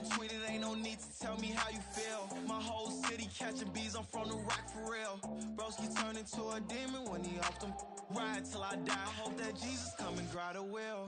tweet it, ain't no need to tell me how you feel. My whole city catching bees, I'm from the rock for real. Broski turned into a demon when he off them. Ride till I die, hope that Jesus come and grab the wheel.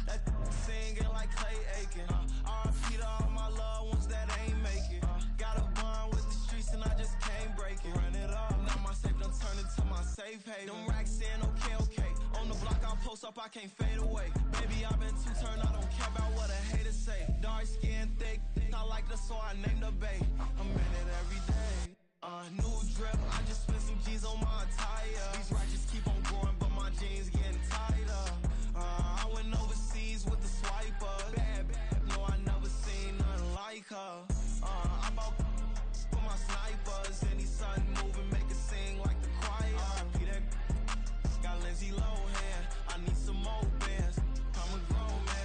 That singing like Clay Aiken. RIP to all my loved ones that ain't make it. Got a bond with the streets and I just can't break it. Run it up, now my safe done turned into my safe haven. Them racks in, okay. On the block I post up, I can't fade away. Baby, I've been too turned, I don't care about what a hater say. Dark skin, thick, I like the so I named the bae. I'm in it every day. New drip, I just spent some G's on my attire. These ratchets keep on growing, but my jeans getting tighter. I went overseas with the swiper. Bad, no, I never seen nothing like her. I bought for my snipers. Any sudden moving, make it sing like the choir. RIP that got Lindsay Lohan. I need some more bands. I'm a grown man.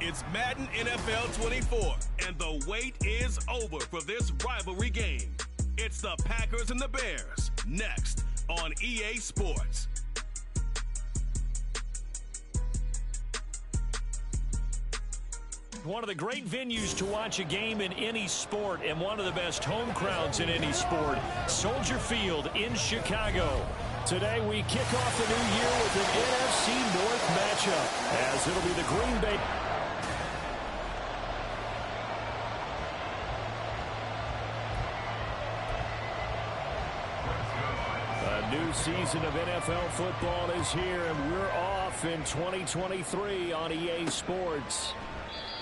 It's Madden NFL 24, and the wait is over for this rivalry game. It's the Packers and the Bears, next on EA Sports. One of the great venues to watch a game in any sport, and one of the best home crowds in any sport, Soldier Field in Chicago. Today we kick off the new year with an NFC North matchup, as it'll be the Green Bay. A new season of NFL football is here, and we're off in 2023 on EA Sports.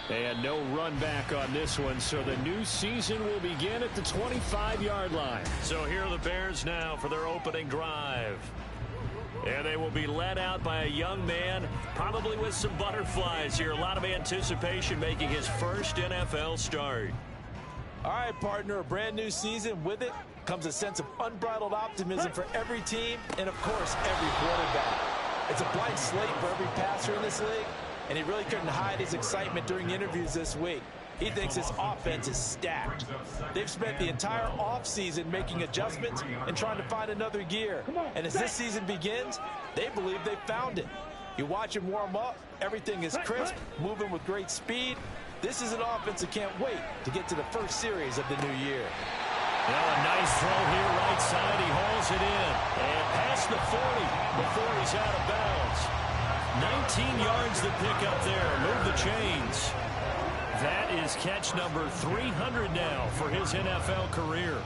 And no run back on this one, so the new season will begin at the 25-yard line. So here are the Bears now for their opening drive. And they will be led out by a young man, probably with some butterflies here. A lot of anticipation, making his first NFL start. All right, partner, a brand new season. With it comes a sense of unbridled optimism for every team and, of course, every quarterback. It's a blank slate for every passer in this league, and he really couldn't hide his excitement during interviews this week. He thinks his offense is stacked. They've spent the entire offseason making adjustments and trying to find another gear. And as this season begins, they believe they've found it. You watch him warm up, everything is crisp, moving with great speed. This is an offense that can't wait to get to the first series of the new year. Well, a nice throw here, right side. He hauls it in. And past the 40 before he's out of bounds. 19 yards to pick up there. Move the chains. That is catch number 300 now for his NFL career.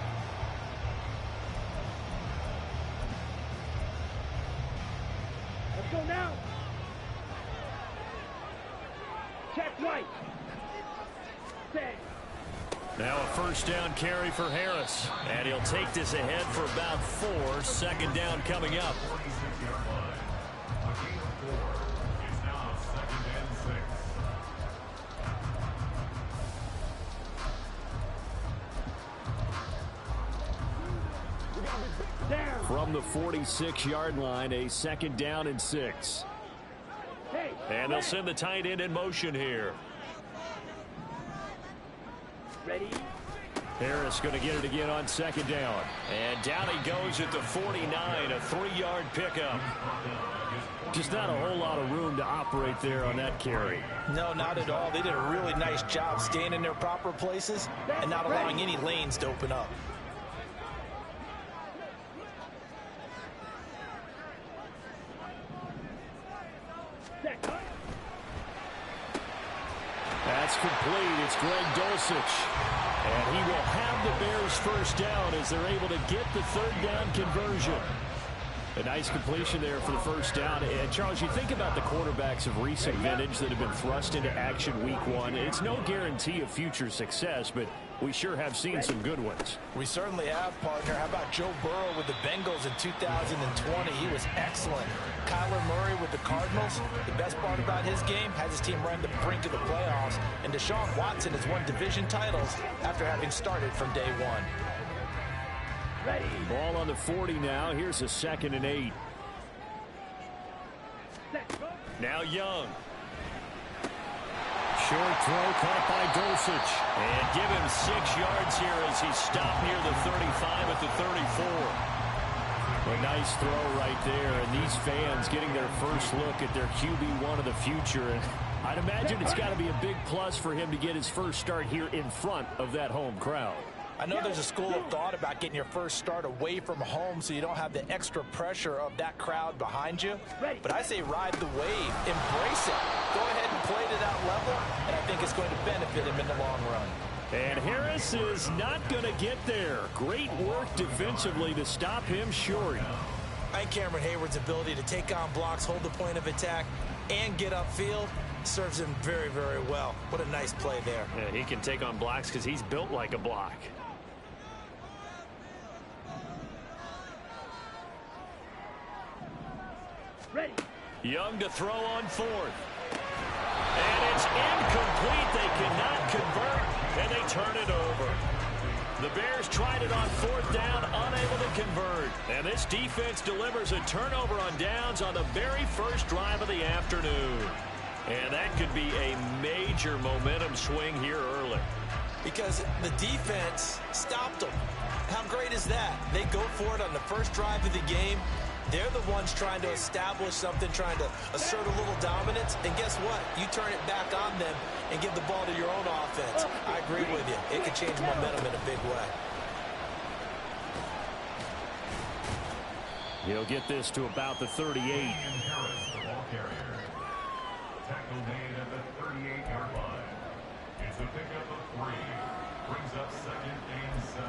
Let's go now. Check right. Set. Now a first down carry for Harris. And he'll take this ahead for about 4. Second down coming up. From the 46-yard line, a second down and 6. And they'll send the tight end in motion here. Ready? Harris going to get it again on second down. And down he goes at the 49, a 3-yard pickup. Just not a whole lot of room to operate there on that carry. No, not at all. They did a really nice job staying in their proper places and not allowing any lanes to open up. It's complete. It's Greg Dulcich. And he will have the Bears first down as they're able to get the third down conversion. A nice completion there for the first down. And, Charles, you think about the quarterbacks of recent vintage that have been thrust into action week one. It's no guarantee of future success, but we sure have seen some good ones. We certainly have, partner. How about Joe Burrow with the Bengals in 2020? He was excellent. Kyler Murray with the Cardinals. The best part about his game has his team right on the brink of the playoffs. And Deshaun Watson has won division titles after having started from day one. Ready. Ball on the 40 now. Here's a 2nd and 8. Set. Go. Now Young. Short throw caught by Dulcich. And give him 6 yards here as he stopped near the 35 at the 34. A nice throw right there. And these fans getting their first look at their QB1 of the future. And I'd imagine it's got to be a big plus for him to get his first start here in front of that home crowd. I know there's a school of thought about getting your first start away from home so you don't have the extra pressure of that crowd behind you. But I say ride the wave. Embrace it. Go ahead and play to that level, and I think it's going to benefit him in the long run. And Harris is not going to get there. Great work defensively to stop him short. I think Cameron Hayward's ability to take on blocks, hold the point of attack, and get upfield serves him very, very well. What a nice play there. Yeah, he can take on blocks because he's built like a block. Ready. Young to throw on 4th. And it's incomplete. They cannot convert, and they turn it over. The Bears tried it on 4th down, unable to convert. And this defense delivers a turnover on downs on the very first drive of the afternoon. And that could be a major momentum swing here early. Because the defense stopped them. How great is that? They go for it on the first drive of the game. They're the ones trying to establish something, trying to assert a little dominance. And guess what? You turn it back on them and give the ball to your own offense. I agree with you. It can change momentum in a big way. He'll get this to about the 38. Tackle made at the 38-yard line. It's a pickup of 3. Brings up 2nd and 7.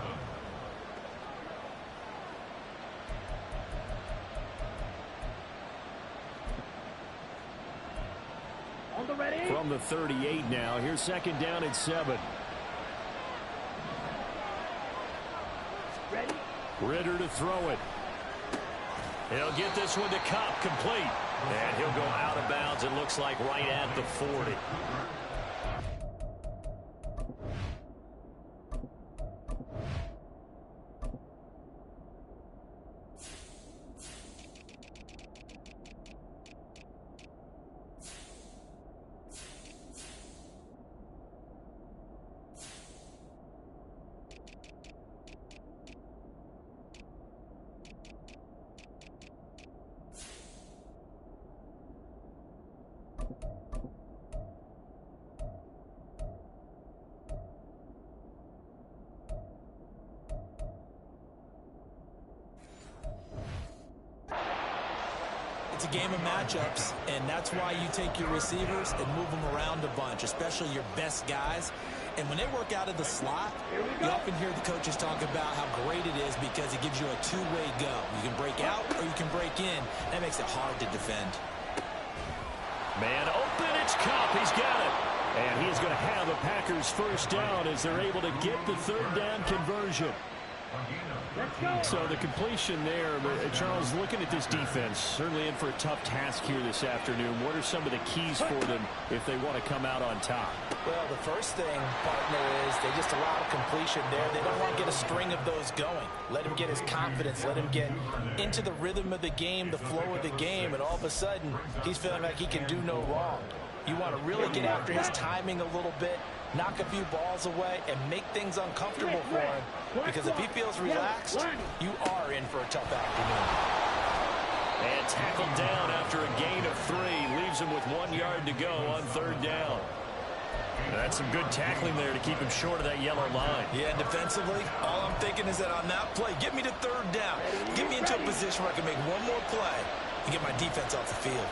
On the ready. From the 38 now. Here's 2nd down and 7. Ready. Ritter to throw it. He'll get this one to Kupp, complete. And he'll go out of bounds, it looks like, right at the 40. It's a game of matchups, and that's why you take your receivers and move them around a bunch, especially your best guys. And when they work out of the slot, you often hear the coaches talk about how great it is because it gives you a two-way go. You can break out or you can break in. That makes it hard to defend. Man open, it's Kupp. He's got it. And he's going to have the Packers first down as they're able to get the third down conversion. So the completion there, but Charles, looking at this defense, certainly in for a tough task here this afternoon. What are some of the keys for them if they want to come out on top? Well, the first thing, partner, is they just allow a completion there. They don't want to get a string of those going. Let him get his confidence. Let him get into the rhythm of the game, the flow of the game, and all of a sudden, he's feeling like he can do no wrong. You want to really get after his timing a little bit, knock a few balls away, and make things uncomfortable for him. Because if he feels relaxed, you are in for a tough afternoon. And tackled down after a gain of 3. Leaves him with 1 yard to go on third down. That's some good tackling there to keep him short of that yellow line. Yeah, defensively, all I'm thinking is that on that play, get me to third down. Get me into a position where I can make one more play and get my defense off the field.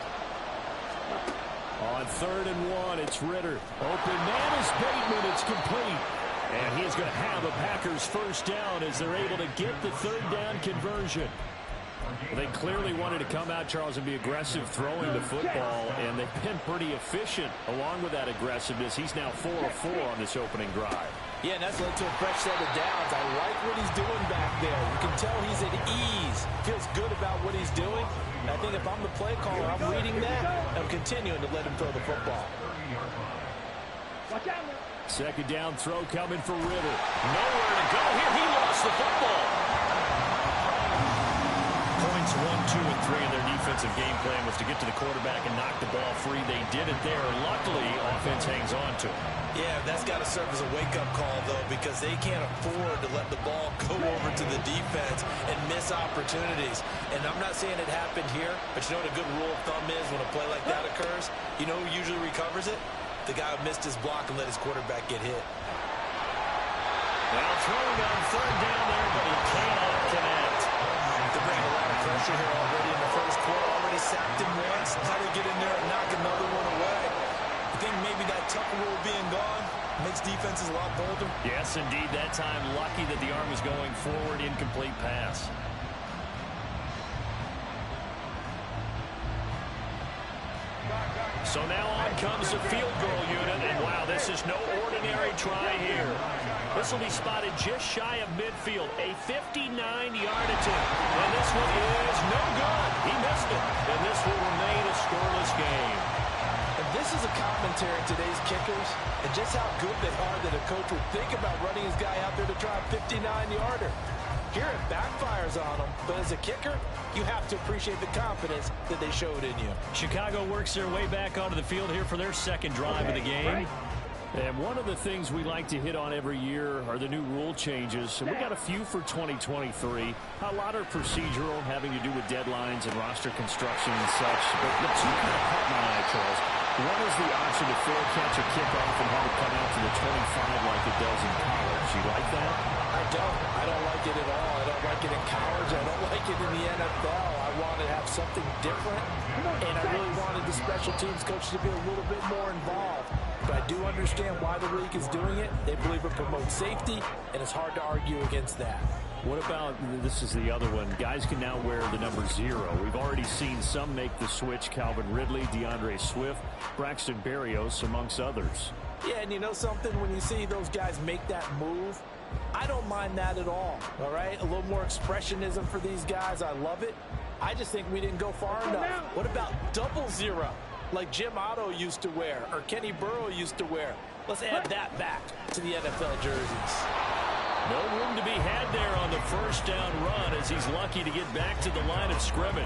On 3rd and 1, it's Ritter. Open man is Bateman. It's complete. And he's going to have a Packers first down as they're able to get the 3rd down conversion. Well, they clearly wanted to come out, Charles, and be aggressive throwing the football, and they've been pretty efficient along with that aggressiveness. He's now 4 of 4 on this opening drive. Yeah, and that's led to a fresh set of downs. I like what he's doing back there. You can tell he's at ease. Feels good about what he's doing. And I think if I'm the play caller, I'm reading that. I'm continuing to let him throw the football. Watch out. 2nd down throw coming for Ritter. Nowhere to go here. He lost the football. Points 1, 2, and 3 in their defensive game plan was to get to the quarterback and knock the ball free. They did it there. Luckily, offense hangs on to it. Yeah, that's got to serve as a wake-up call, though, because they can't afford to let the ball go over to the defense and miss opportunities. And I'm not saying it happened here, but you know what a good rule of thumb is when a play like that occurs? You know who usually recovers it? The guy who missed his block and let his quarterback get hit. Now throwing on 3rd down there, but he cannot connect. They're bringing a lot of pressure here already in the first quarter. Already sacked him once. How do you get in there and knock another one away? I think maybe that Tucker rule being gone makes defenses a lot bolder. Yes, indeed. That time, lucky that the arm was going forward. Incomplete pass. So now on comes the field goal unit, and wow, this is no ordinary try here. This will be spotted just shy of midfield, a 59-yard attempt, and this one is no good. He missed it, and this will remain a scoreless game. And this is a commentary on today's kickers and just how good they are that a coach would think about running his guy out there to try a 59-yarder. Here it backfires on them, but as a kicker, you have to appreciate the confidence that they showed in you. Chicago works their way back onto the field here for their 2nd drive of the game. And one of the things we like to hit on every year are the new rule changes. And we got a few for 2023. A lot are procedural, having to do with deadlines and roster construction and such. But the two kind of caught my eye, Charles. One is the option to fair catch a kickoff and have it come out to the 25 like it does in college. You like that? I don't like it at all. I don't like it in college. I don't like it in the NFL. I want to have something different, and I really wanted the special teams coach to be a little bit more involved. But I do understand why the league is doing it. They believe it promotes safety, and it's hard to argue against that. What about, this is the other one, guys can now wear the number 0. We've already seen some make the switch, Calvin Ridley, DeAndre Swift, Braxton Berrios, amongst others. Yeah, and you know something? When you see those guys make that move, I don't mind that at all right? A little more expressionism for these guys. I love it. I just think we didn't go far enough. What about 00, like Jim Otto used to wear or Kenny Burrow used to wear? Let's add that back to the NFL jerseys. No room to be had there on the 1st down run as he's lucky to get back to the line of scrimmage.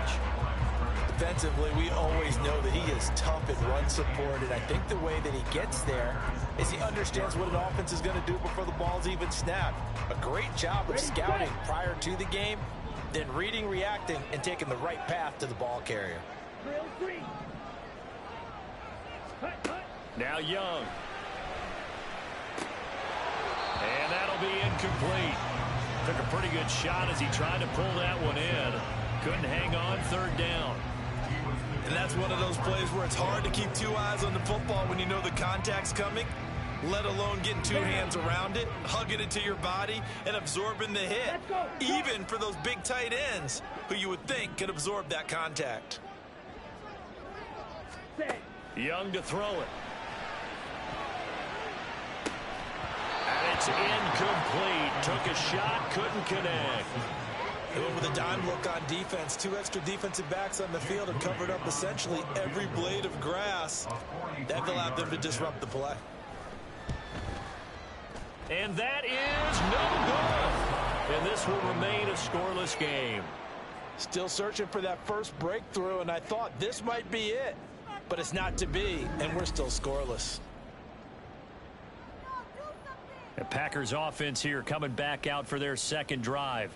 Defensively, we always know that he is tough and run support, and I think the way that he gets there is he understands what an offense is going to do before the ball's even snapped. A great job of scouting prior to the game, then reading, reacting, and taking the right path to the ball carrier. Drill 3. Now Young. And that'll be incomplete. Took a pretty good shot as he tried to pull that one in. Couldn't hang on, 3rd down. And that's one of those plays where it's hard to keep 2 eyes on the football when you know the contact's coming, let alone getting 2 hands around it, hugging it to your body, and absorbing the hit. Even for those big tight ends who you would think could absorb that contact. Young to throw it. And it's incomplete. Took a shot, couldn't connect. They went with a dime look on defense. 2 extra defensive backs on the field and covered up essentially every blade of grass. That allowed them to disrupt the play. And that is no good. And this will remain a scoreless game. Still searching for that first breakthrough, and I thought this might be it. But it's not to be, and we're still scoreless. The Packers offense here coming back out for their 2nd drive.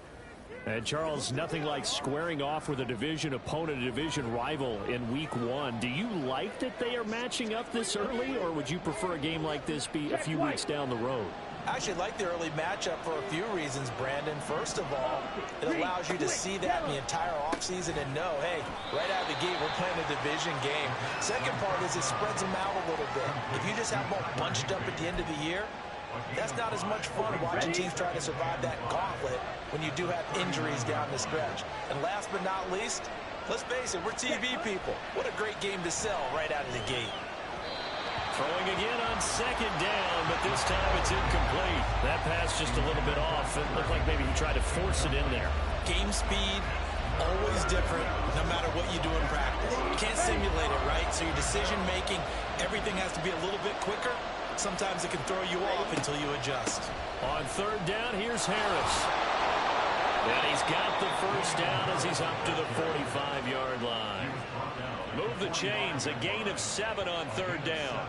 And Charles, nothing like squaring off with a division opponent, a division rival in week 1. Do you like that they are matching up this early, or would you prefer a game like this be a few weeks down the road? I actually like the early matchup for a few reasons, Brandon. First of all, it allows you to see that in the entire offseason and know, hey, right out of the gate, we're playing a division game. Second part is it spreads them out a little bit. If you just have them all bunched up at the end of the year, that's not as much fun watching teams try to survive that gauntlet when you do have injuries down the stretch. And last but not least, let's face it, we're TV people. What a great game to sell right out of the gate. Throwing again on second down, but this time it's incomplete. That pass just a little bit off. It looked like maybe he tried to force it in there. Game speed, always different, no matter what you do in practice. You can't simulate it, right? So your decision-making, everything has to be a little bit quicker. Sometimes it can throw you off until you adjust. On third down, here's Harris. And he's got the first down as he's up to the 45-yard line. Move the chains, a gain of 7 on third down.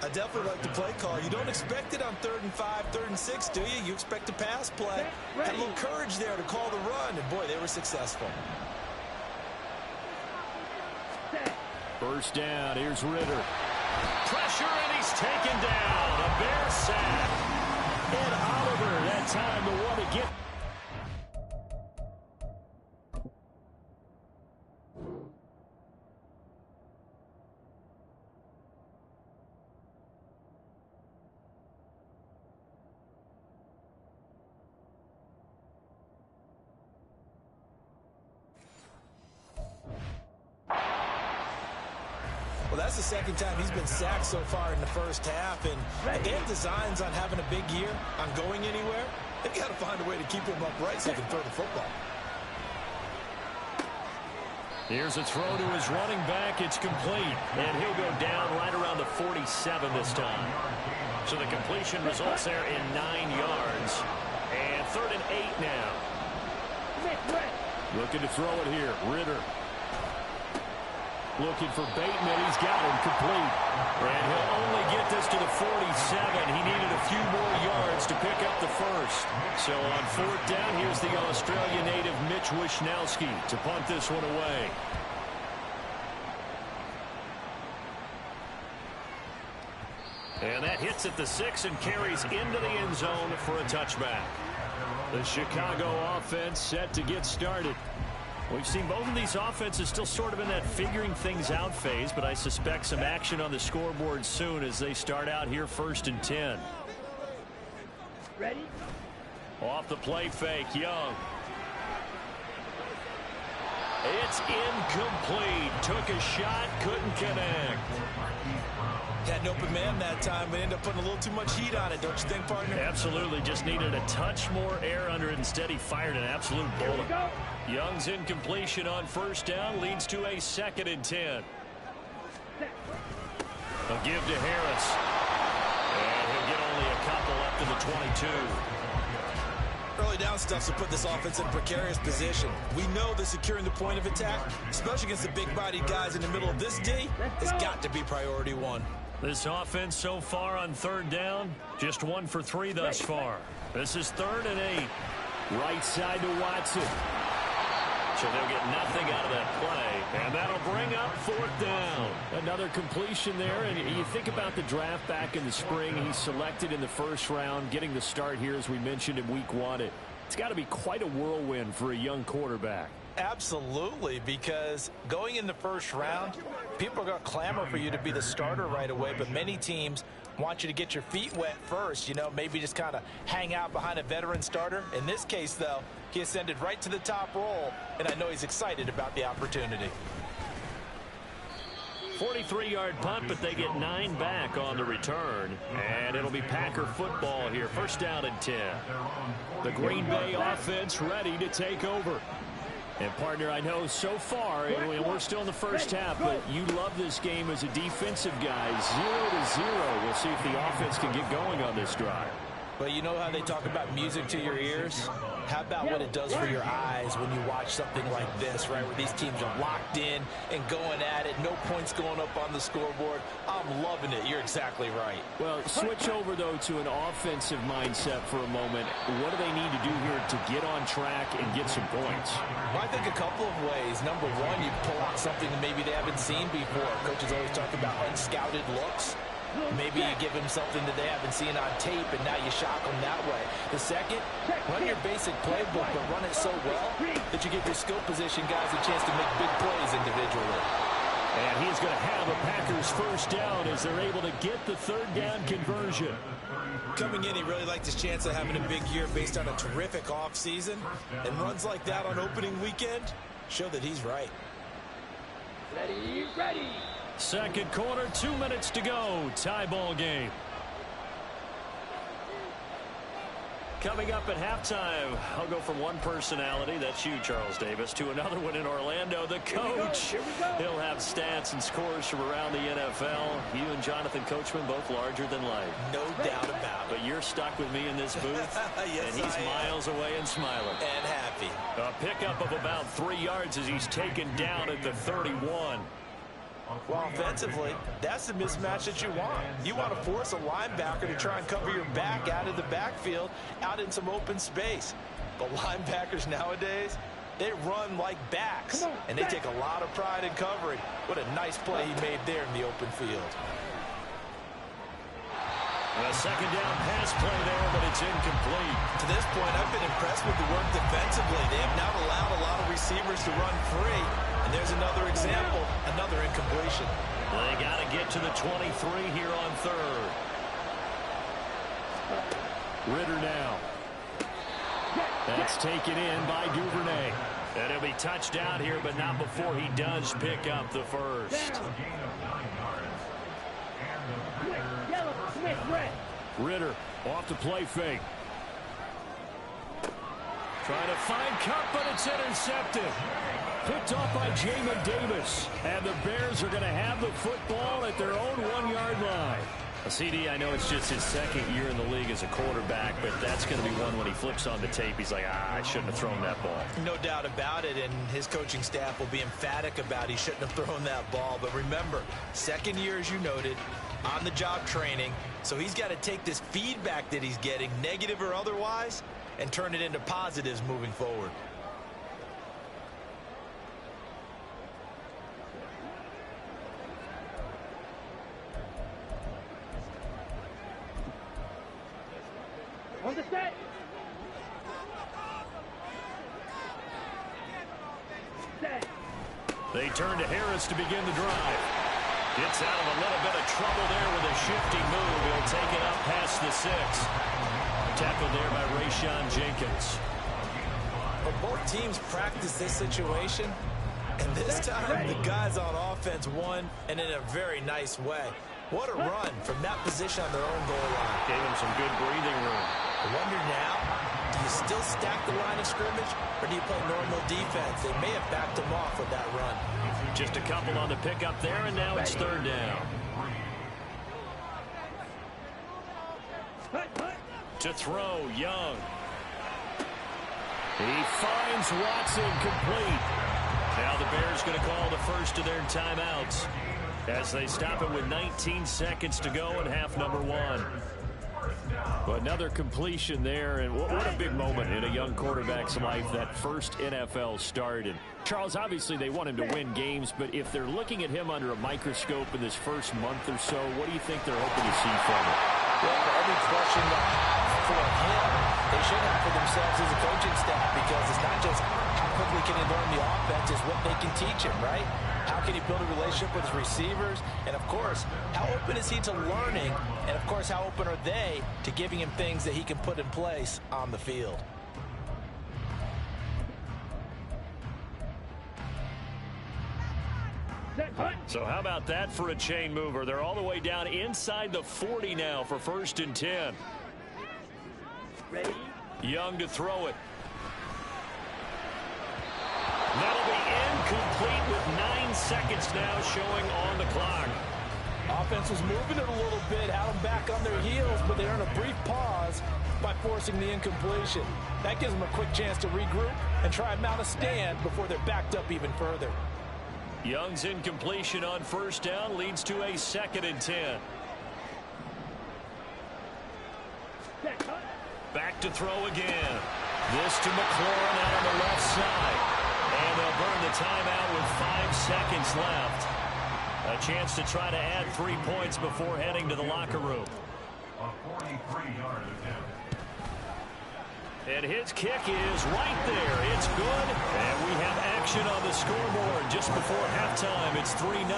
I definitely like the play call. You don't expect it on 3rd and 5, 3rd and 6, do you? You expect a pass play. Had a little courage there to call the run, and boy, they were successful. First down, here's Ritter. Pressure, and he's taken down. A Bear sack. And Oliver, that time the one to get. Well, that's the second time he's been sacked so far in the first half, and if they have designs on having a big year, on going anywhere, they've got to find a way to keep him upright so he can throw the football. Here's a throw to his running back. It's complete, and he'll go down right around the 47 this time. So the completion results there in 9 yards, and 3rd and 8 now. Looking to throw it here, Ritter. Looking for Bateman. He's got him complete. And he'll only get this to the 47. He needed a few more yards to pick up the first. So on 4th down, here's the Australia native Mitch Wishnowsky to punt this one away. And that hits at the 6 and carries into the end zone for a touchback. The Chicago offense set to get started. We've seen both of these offenses still sort of in that figuring things out phase, but I suspect some action on the scoreboard soon as they start out here 1st and 10. Ready? Off the play fake, Young. It's incomplete. Took a shot, couldn't connect. Had an open man that time, but ended up putting a little too much heat on it, don't you think, partner? Absolutely. Just needed a touch more air under it. Instead, he fired an absolute bullet. Young's incompletion on 1st down leads to a 2nd and 10. A give to Harris. And he'll get only a couple up to the 22. Early down stuff to put this offense in a precarious position. We know that securing the point of attack, especially against the big-bodied guys in the middle of this D, has got to be priority 1. This offense so far on 3rd down, just 1 for 3 thus far. This is 3rd and 8. Right side to Watson. So they'll get nothing out of that play. And that'll bring up 4th down. Another completion there. And you think about the draft back in the spring. He's selected in the 1st round, getting the start here, as we mentioned, in week 1. It's got to be quite a whirlwind for a young quarterback. Absolutely, because going in the 1st round, people are going to clamor for you to be the starter right away, but many teams want you to get your feet wet first, you know, maybe just kind of hang out behind a veteran starter. In this case, though, he ascended right to the top role, and I know he's excited about the opportunity. 43-yard punt, but they get 9 back on the return. And it'll be Packer football here. 1st down and 10. The Green Bay offense ready to take over. And, partner, I know so far, we're still in the 1st half, but you love this game as a defensive guy. 0-0. We'll see if the offense can get going on this drive. But you know how they talk about music to your ears? How about what it does for your eyes when you watch something like this, right, where these teams are locked in and going at it, no points going up on the scoreboard? I'm loving it. You're exactly right. Well, switch over, though, to an offensive mindset for a moment. What do they need to do here to get on track and get some points? Well, I think a couple of ways. Number one, you pull out something that maybe they haven't seen before. Coaches always talk about unscouted looks. maybe you give him something that they haven't seen on tape, and now you shock them that way. The second, run your basic playbook, but run it so well that you give your skill position guys a chance to make big plays individually. And he's going to have a Packers first down as they're able to get the third down conversion. Coming in, he really liked his chance of having a big year based on a terrific offseason. And runs like that on opening weekend show that he's right. Ready, ready. Second quarter, 2 minutes to go. Tie ball game. Coming up at halftime, I'll go from one personality, that's you, Charles Davis, to another one in Orlando, the coach. He'll have stats and scores from around the NFL. You and Jonathan Coachman, both larger than life. No doubt about it. But you're stuck with me in this booth, yes, and he's miles away and smiling. And happy. A pickup of about 3 yards as he's taken down at the 31. Well, offensively, that's the mismatch that you want. You want to force a linebacker to try and cover your back out of the backfield, out in some open space. But linebackers nowadays, they run like backs, and they take a lot of pride in covering. What a nice play he made there in the open field. A second down pass play there, but it's incomplete. To this point, I've been impressed with the work defensively. They have not allowed a lot of receivers to run free. And there's another example, another incompletion. They got to get to the 23 here on third. Ritter now. That's taken in by Duvernay. And it'll be touchdown here, but not before he does pick up the first. Ritter off the play fake. Trying to find Cup, but it's intercepted. Picked off by Jamin Davis. And the Bears are going to have the football at their own 1 yard line. CD, I know it's just his second year in the league as a quarterback, but that's going to be one when he flips on the tape. He's like, I shouldn't have thrown that ball. No doubt about it, and his coaching staff will be emphatic about he shouldn't have thrown that ball. But remember, second year, as you noted, on-the-job training, so he's got to take this feedback that he's getting, negative or otherwise, and turn it into positives moving forward. On the set. Set. They turn to Harris to begin the drive. Gets out of a little bit of trouble there with a shifty move. He'll take it up past the 6. Tackled there by Rayshon Jenkins. But both teams practice this situation, and this time the guys on offense won, and in a very nice way. What a run from that position on their own goal line. Gave him some good breathing room. I wonder now, do you still stack the line of scrimmage, or do you play normal defense? They may have backed him off with that run. Just a couple on the pickup there, and now it's third down. To throw, Young. He finds Watson complete. Now the Bears going to call the first of their timeouts as they stop it with 19 seconds to go in half number 1. Another completion there, and what a big moment in a young quarterback's life, that first NFL start. And Charles, obviously they want him to win games, but if they're looking at him under a microscope in this first month or so, what do you think they're hoping to see from him? Well, for every question for him, they should have for themselves as a coaching staff, because it's not just how quickly can he learn the offense, it's what they can teach him, right? How can he build a relationship with his receivers? And, of course, how open is he to learning? And, of course, how open are they to giving him things that he can put in place on the field? So how about that for a chain mover? They're all the way down inside the 40 now for 1st and 10. Ready? Young to throw it. That'll be incomplete with 9 seconds now showing on the clock. Offense was moving it a little bit, had them back on their heels, but they earned a brief pause by forcing the incompletion. That gives them a quick chance to regroup and try and mount a stand before they're backed up even further. Young's incompletion on first down leads to a 2nd and 10. Back to throw again. This to McLaurin out on the left side. And they'll burn the timeout with 5 seconds left. A chance to try to add 3 points before heading to the locker room. A 43-yard attempt. And his kick is right there. It's good. And we have action on the scoreboard just before halftime. It's 3-0.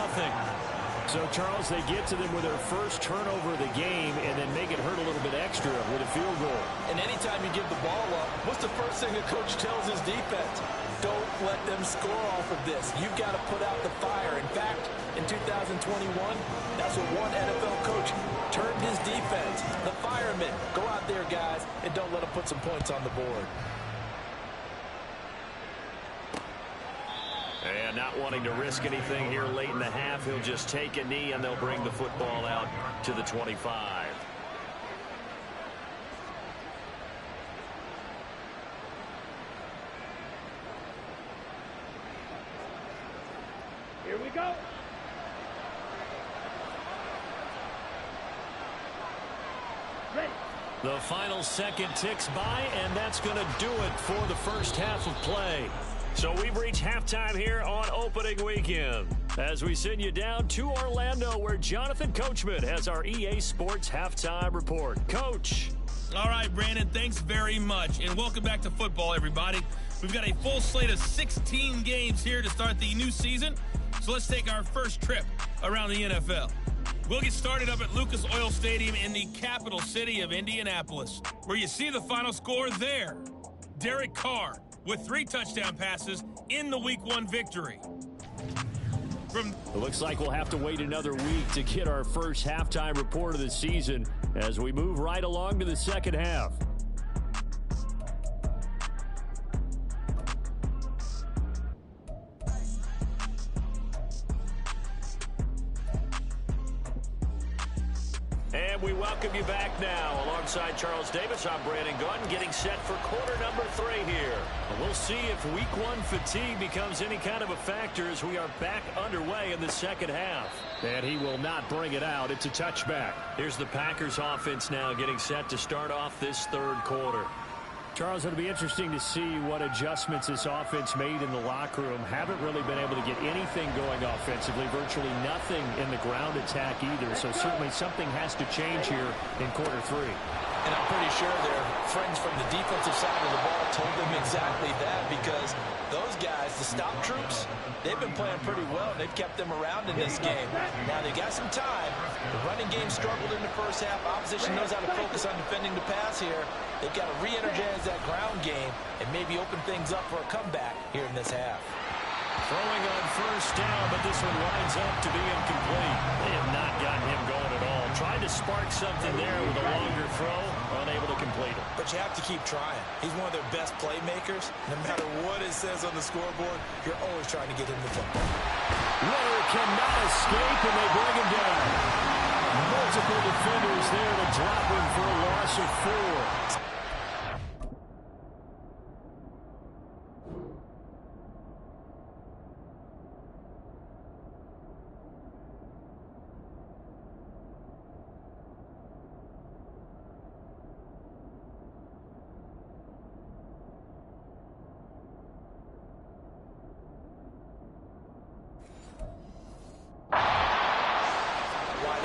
So, Charles, they get to them with their first turnover of the game and then make it hurt a little bit extra with a field goal. And anytime you give the ball up, what's the first thing a coach tells his defense? Don't let them score off of this. You've got to put out the fire. In fact, in 2021, that's what one NFL coach turned his defense. The firemen. Go out there, guys, and don't let them put some points on the board. And not wanting to risk anything here late in the half, he'll just take a knee and they'll bring the football out to the 25. Here we go. Ready. The final second ticks by, and that's going to do it for the first half of play. So we've reached halftime here on opening weekend as we send you down to Orlando where Jonathan Coachman has our EA Sports halftime report. Coach. All right, Brandon, thanks very much. And welcome back to football, everybody. We've got a full slate of 16 games here to start the new season. So let's take our first trip around the NFL. We'll get started up at Lucas Oil Stadium in the capital city of Indianapolis, where you see the final score there. Derek Carr with 3 touchdown passes in the Week 1 victory. It looks like we'll have to wait another week to get our first halftime report of the season as we move right along to the second half. And we welcome you back now. Alongside Charles Davis, I'm Brandon Gaudin, getting set for quarter number 3 here. We'll see if Week 1 fatigue becomes any kind of a factor as we are back underway in the second half. And he will not bring it out. It's a touchback. Here's the Packers offense now getting set to start off this third quarter. Charles, it'll be interesting to see what adjustments this offense made in the locker room. Haven't really been able to get anything going offensively, virtually nothing in the ground attack either. So certainly something has to change here in quarter 3. And I'm pretty sure their friends from the defensive side of the ball told them exactly that, because those guys, the stop troops, they've been playing pretty well. They've kept them around in this game. Now they got some time. The running game struggled in the first half. Opposition knows how to focus on defending the pass here. They've got to re-energize that ground game and maybe open things up for a comeback here in this half. Throwing on first down, but this one lines up to be incomplete. They have not gotten him going at all. Tried to spark something there with a longer throw, unable to complete it. But you have to keep trying. He's one of their best playmakers. No matter what it says on the scoreboard, you're always trying to get him the football. Miller cannot escape, and they bring him down. Multiple defenders there to drop him for a loss of 4.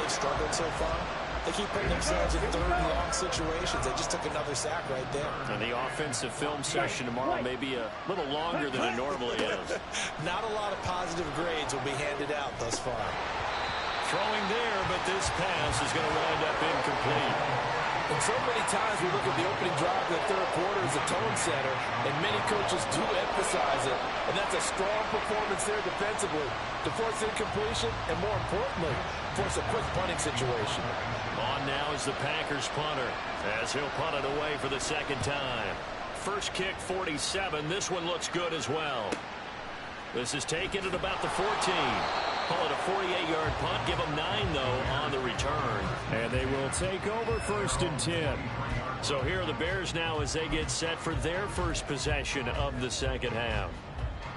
Struggled so far. They keep putting themselves in third and long situations. They just took another sack right there. And the offensive film session tomorrow may be a little longer than it normally is. Not a lot of positive grades will be handed out thus far. Throwing there, but this pass is going to wind up incomplete. And so many times we look at the opening drive of the third quarter as a tone setter, and many coaches do emphasize it. And that's a strong performance there defensively to force incompletion and, more importantly, force a quick punting situation. On now is the Packers punter as he'll punt it away for the second time. First kick 47. This one looks good as well. This is taken at about the 14. Call it a 48-yard punt. Give them 9, though, on the return. And they will take over first and 10. So here are the Bears now as they get set for their first possession of the second half.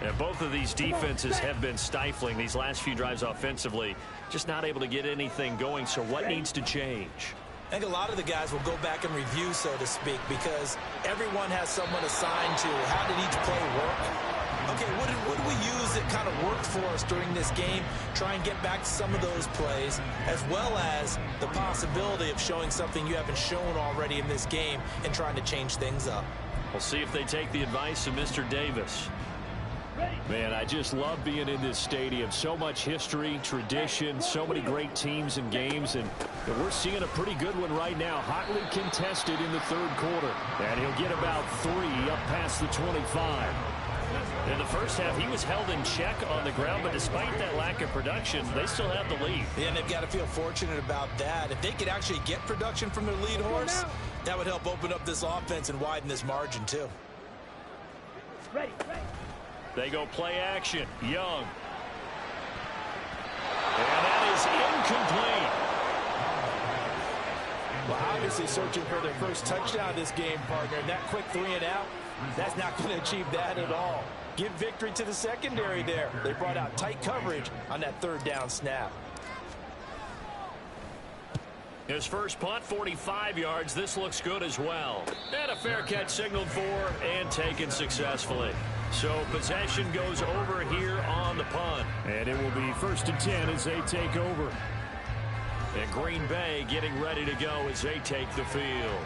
And both of these defenses have been stifling these last few drives offensively. Just not able to get anything going. So what needs to change? I think a lot of the guys will go back and review, so to speak, because everyone has someone assigned to how did each play work. Okay, what did we use that kind of worked for us during this game? Try and get back to some of those plays, as well as the possibility of showing something you haven't shown already in this game and trying to change things up. We'll see if they take the advice of Mr. Davis. Man, I just love being in this stadium. So much history, tradition, so many great teams and games, and we're seeing a pretty good one right now. Hotly contested in the third quarter. And he'll get about 3 up past the 25. In the first half, he was held in check on the ground, but despite that lack of production, they still have the lead. Yeah, and they've got to feel fortunate about that. If they could actually get production from their lead horse, that would help open up this offense and widen this margin, too. Ready. They go play action. Young. And that is incomplete. Well, obviously searching for their first touchdown this game, partner. And that quick 3 and out, that's not going to achieve that at all. Give victory to the secondary there. They brought out tight coverage on that third down snap. His first punt, 45 yards. This looks good as well. And a fair catch signaled for and taken successfully. So possession goes over here on the punt. And it will be 1st and 10 as they take over. And Green Bay getting ready to go as they take the field.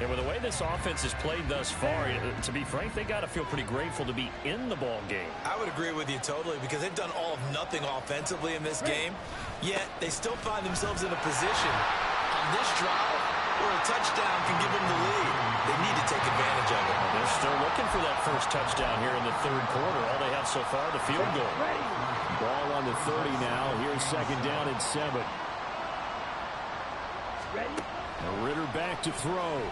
And with the way this offense has played thus far, to be frank, they got to feel pretty grateful to be in the ball game. I would agree with you totally, because they've done all of nothing offensively in this game, yet they still find themselves in a position on this drive where a touchdown can give them the lead. They need to take advantage of it. They're still looking for that first touchdown here in the third quarter. All they have so far, the field goal. Ball on the 30 now. Here's 2nd down and 7. Ritter back to throw.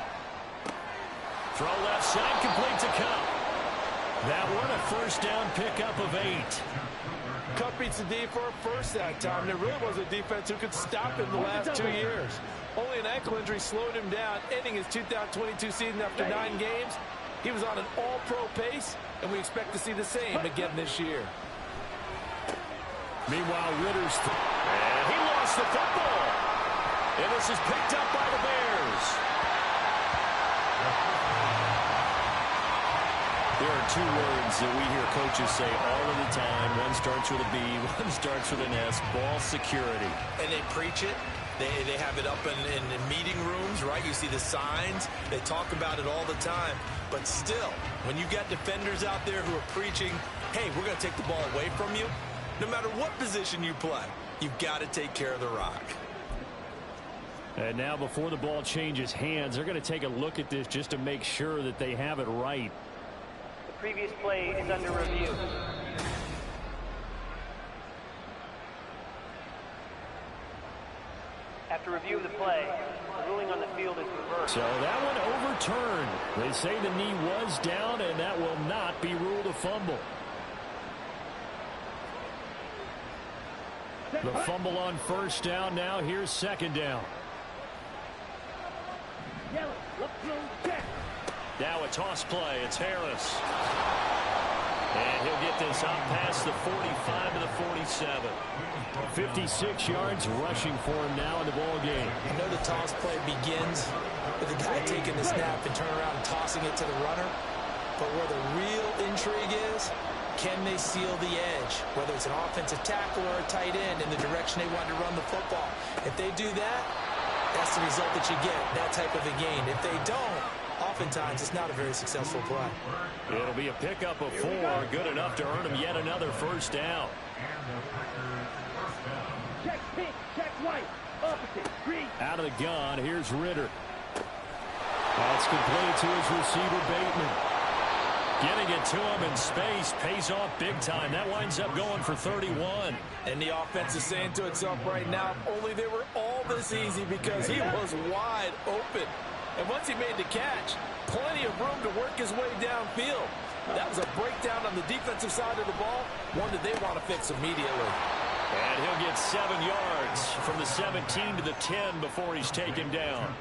Throw left side, complete to Kupp. That one a 1st down pickup of 8. Kupp beats the D for a first that time. There really was a defense who could stop him the last 2 years. Only an ankle injury slowed him down, ending his 2022 season after 9 games. He was on an all-pro pace, and we expect to see the same again this year. Meanwhile, Ritter's and he lost the football. And this is picked up by the Bears. There are 2 words that we hear coaches say all of the time. One starts with a B, one starts with an S. Ball security. And they preach it. They have it up in meeting rooms, right? You see the signs. They talk about it all the time. But still, when you got defenders out there who are preaching, hey, we're going to take the ball away from you, no matter what position you play, you've got to take care of the rock. And now before the ball changes hands, they're going to take a look at this just to make sure that they have it right. The previous play is under review. After review of the play, the ruling on the field is reversed. So that one overturned. They say the knee was down, and that will not be ruled a fumble. The fumble on 1st down. Now here's 2nd down. Now a toss play. It's Harris. And he'll get this out past the 45 to the 47. 56 yards rushing for him now in the ball game. I know the toss play begins with the guy taking the snap and turning around and tossing it to the runner. But where the real intrigue is, can they seal the edge? Whether it's an offensive tackle or a tight end in the direction they want to run the football. If they do that, that's the result that you get, that type of a gain. If they don't, oftentimes it's not a very successful play. It'll be a pickup of 4, good enough to earn him yet another 1st down. Check pink, check white, opposite, green. Out of the gun, here's Ritter. That's complete to his receiver, Bateman. Getting it to him in space pays off big time. That winds up going for 31. And the offense is saying to itself right now, only they were all this easy because he was wide open. And once he made the catch, plenty of room to work his way downfield. That was a breakdown on the defensive side of the ball, one that they want to fix immediately. And he'll get 7 yards from the 17 to the 10 before he's taken down.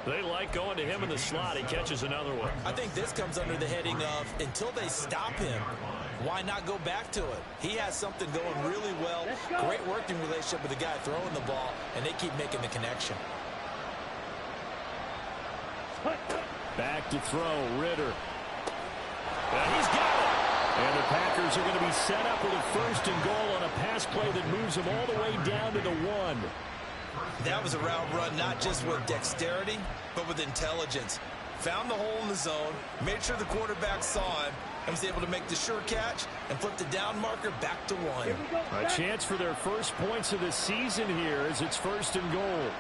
They like going to him in the slot. He catches another one. I think this comes under the heading of, until they stop him, why not go back to it? He has something going really well. Great working relationship with the guy throwing the ball, and they keep making the connection. Back to throw, Ritter. And he's got it. And the Packers are going to be set up with a 1st and goal on a pass play that moves them all the way down to the 1. That was a route run not just with dexterity, but with intelligence. Found the hole in the zone, made sure the quarterback saw him, and was able to make the sure catch and flip the down marker back to 1. A chance for their first points of the season here as it's 1st and goal.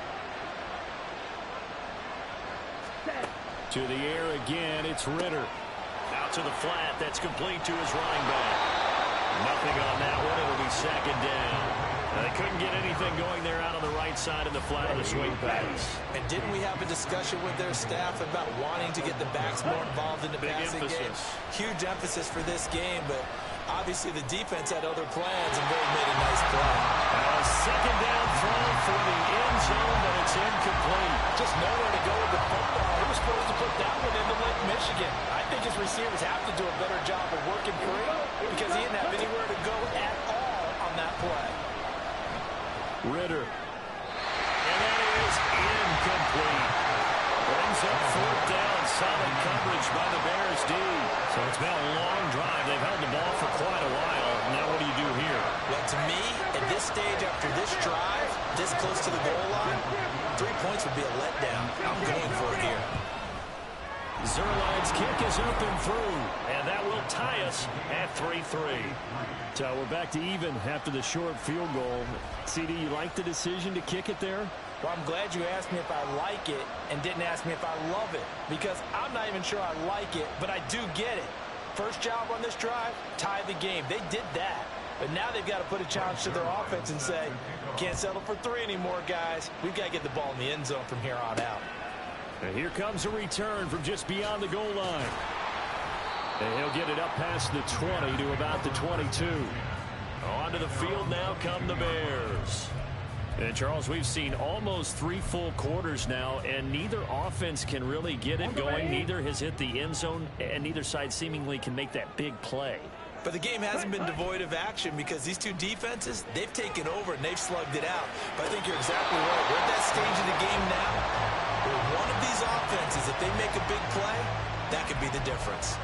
To the air again, it's Ritter. Out to the flat, that's complete to his running back. Nothing on that one, it'll be 2nd down. They couldn't get anything going there out on the right side of the flat of the swing pass. And didn't we have a discussion with their staff about wanting to get the backs more involved in the passing game? Huge emphasis for this game, but obviously the defense had other plans and really made a nice play. A 2nd down throw for the end zone, but it's incomplete. Just nowhere to go with the football. He was supposed to put that one into Lake Michigan. I think his receivers have to do a better job of working free because he didn't have anywhere to go at all on that play. Ritter. And that is incomplete. Brings up 4th down. Solid coverage by the Bears D. So it's been a long drive. They've held the ball for quite a while. Now what do you do here? Well, to me, at this stage after this drive, this close to the goal line, 3 points would be a letdown. I'm going for it here. Zuerlein's kick is up and through, and that will tie us at 3-3. So we're back to even after the short field goal. CD, you like the decision to kick it there? Well, I'm glad you asked me if I like it and didn't ask me if I love it, because I'm not even sure I like it, but I do get it. First job on this drive, tie the game. They did that, but now they've got to put a challenge to their offense and say, can't settle for 3 anymore, guys. We've got to get the ball in the end zone from here on out. And here comes a return from just beyond the goal line. And he'll get it up past the 20 to about the 22. Onto the field now come the Bears. And Charles, we've seen almost 3 full quarters now, and neither offense can really get it going. Neither has hit the end zone, and neither side seemingly can make that big play. But the game hasn't been devoid of action because these two defenses, they've taken over and they've slugged it out. But I think you're exactly right. We're at that stage of the game now where one of these offenses, if they make a big play, that could be the difference.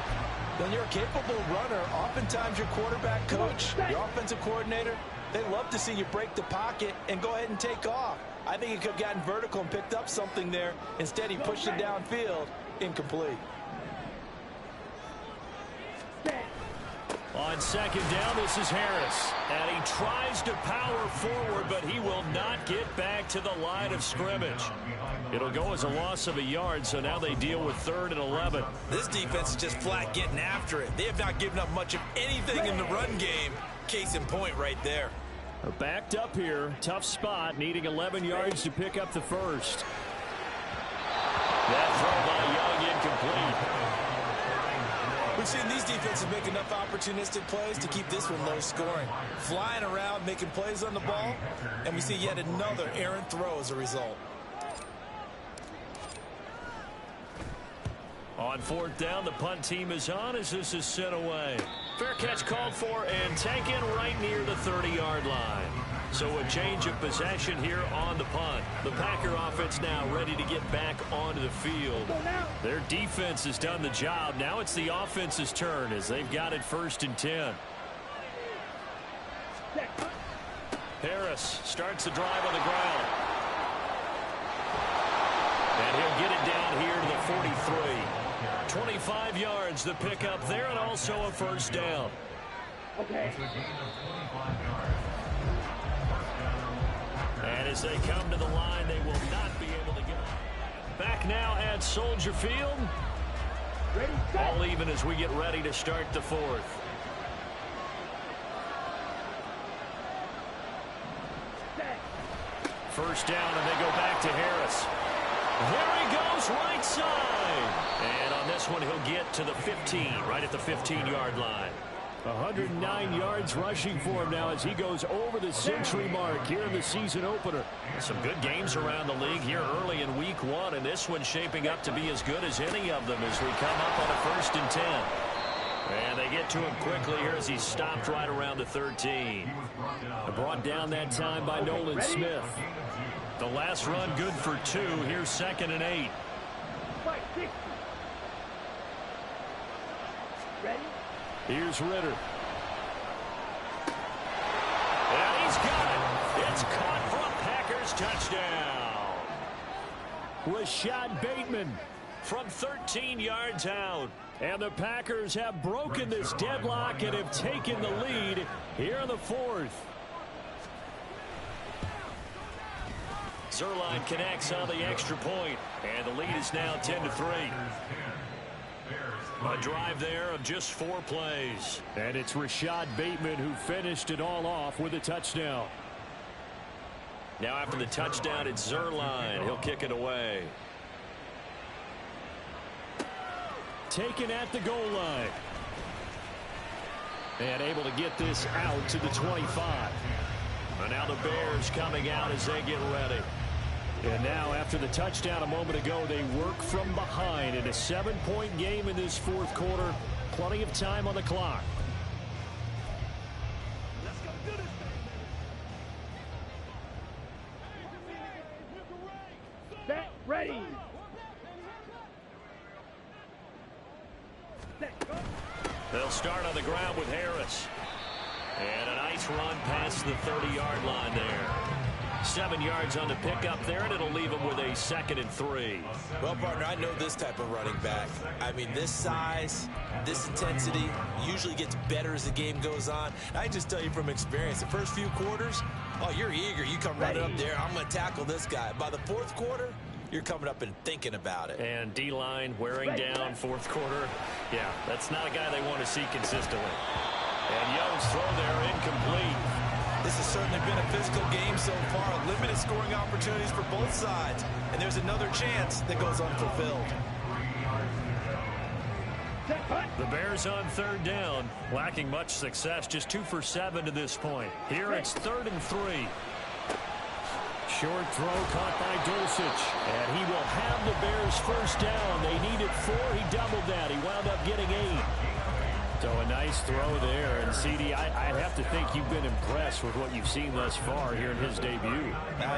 When you're a capable runner, oftentimes your quarterback coach, your offensive coordinator, they love to see you break the pocket and go ahead and take off. I think he could have gotten vertical and picked up something there. Instead, he pushed it downfield. Incomplete. On 2nd down, this is Harris. And he tries to power forward, but he will not get back to the line of scrimmage. It'll go as a loss of a yard, so now they deal with 3rd and 11. This defense is just flat getting after it. They have not given up much of anything in the run game. Case in point right there. Backed up here. Tough spot, needing 11 yards to pick up the first. That throw by Young incomplete. We've seen these defenses make enough opportunistic plays to keep this one low scoring. Flying around, making plays on the ball, and we see yet another errant throw as a result. On 4th down, the punt team is on as this is sent away. Fair catch called for and taken right near the 30-yard line. So a change of possession here on the punt. The Packer offense now ready to get back onto the field. Their defense has done the job. Now it's the offense's turn as they've got it 1st and 10. Harris starts the drive on the ground. And he'll get it down here to the 43. 25 yards the pickup there, and also a 1st down. Okay. And as they come to the line, they will not be able to get it. Back now at Soldier Field. All even as we get ready to start the 4th. First down, and they go back to Harris. There he goes, right side. And on this one, he'll get to the 15, right at the 15-yard line. 109 yards rushing for him now as he goes over the century mark here in the season opener. Some good games around the league here early in week 1, and this one's shaping up to be as good as any of them as we come up on a 1st and 10. And they get to him quickly here as he stopped right around the 13. Brought down that time by Nolan Smith. The last run good for 2. Here's 2nd and 8. Ready? Here's Ritter. And he's got it. It's caught for a Packers touchdown. Rashad Bateman from 13 yards out. And the Packers have broken this deadlock and have taken the lead here in the fourth. Zuerlein connects on the extra point, and the lead is now 10-3. A drive there of just 4 plays. And it's Rashad Bateman who finished it all off with a touchdown. Now after the touchdown, it's Zuerlein. He'll kick it away. Taken at the goal line. And able to get this out to the 25. And now the Bears coming out as they get ready. And now after the touchdown a moment ago, they work from behind in a 7-point game in this fourth quarter. Plenty of time on the clock. Set, ready. They'll start on the ground with Harris. And a nice run past the 30-yard line there. 7 yards on the pickup there, and it'll leave him with a 2nd and 3. Well, partner, I know this type of running back. I mean, this size, this intensity usually gets better as the game goes on. I just tell you from experience, the first few quarters, oh, you're eager. You come running up there, I'm going to tackle this guy. By the fourth quarter, you're coming up and thinking about it. And D-line wearing down fourth quarter. Yeah, that's not a guy they want to see consistently. And Young's throw there incomplete. This has certainly been a physical game so far. Limited scoring opportunities for both sides. And there's another chance that goes unfulfilled. The Bears on 3rd down, lacking much success, just 2 for 7 to this point. Here it's 3rd and 3. Short throw caught by Dulcich, and he will have the Bears first down. They needed 4. He doubled that. He wound up getting 8. So a nice throw there. And, CD, I'd have to think you've been impressed with what you've seen thus far here in his debut.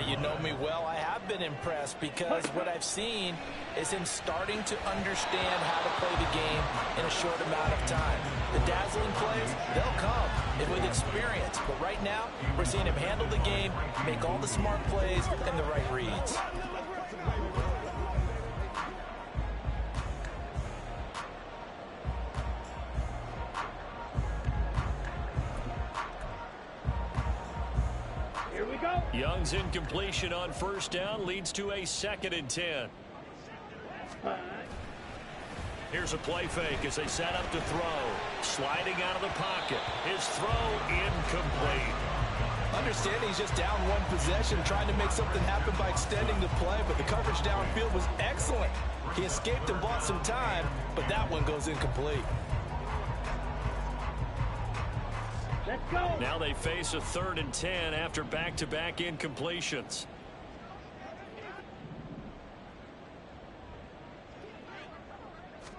You know me well. I have been impressed because what I've seen is him starting to understand how to play the game in a short amount of time. The dazzling plays, they'll come, and with experience. But right now, we're seeing him handle the game, make all the smart plays, and the right reads. Young's incompletion on first down leads to a 2nd and 10. Here's a play fake as they set up to throw. Sliding out of the pocket. His throw incomplete. Understand he's just down 1 possession, trying to make something happen by extending the play, but the coverage downfield was excellent. He escaped and bought some time, but that one goes incomplete. Let's go. Now they face a 3rd and 10 after back-to-back incompletions.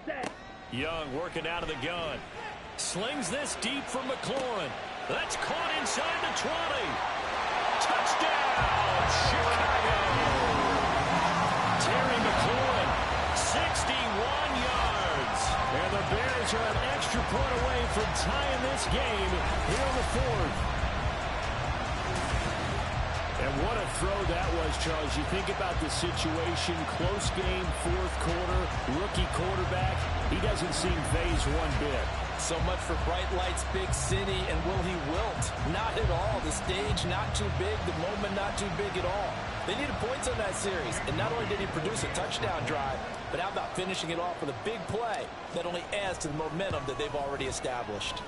Set. Young working out of the gun. Slings this deep for McLaurin. That's caught inside the 20. Touchdown, Chicago. Terry McLaurin, 61 yards. And the Bears are an extra point away from tying this game here in the fourth. And what a throw that was, Charles. You think about the situation, close game, fourth quarter, rookie quarterback. He doesn't seem fazed one bit. So much for bright lights, big city, and will he wilt? Not at all. The stage not too big, the moment not too big at all. They needed points on that series, and not only did he produce a touchdown drive, but how about finishing it off with a big play that only adds to the momentum that they've already established.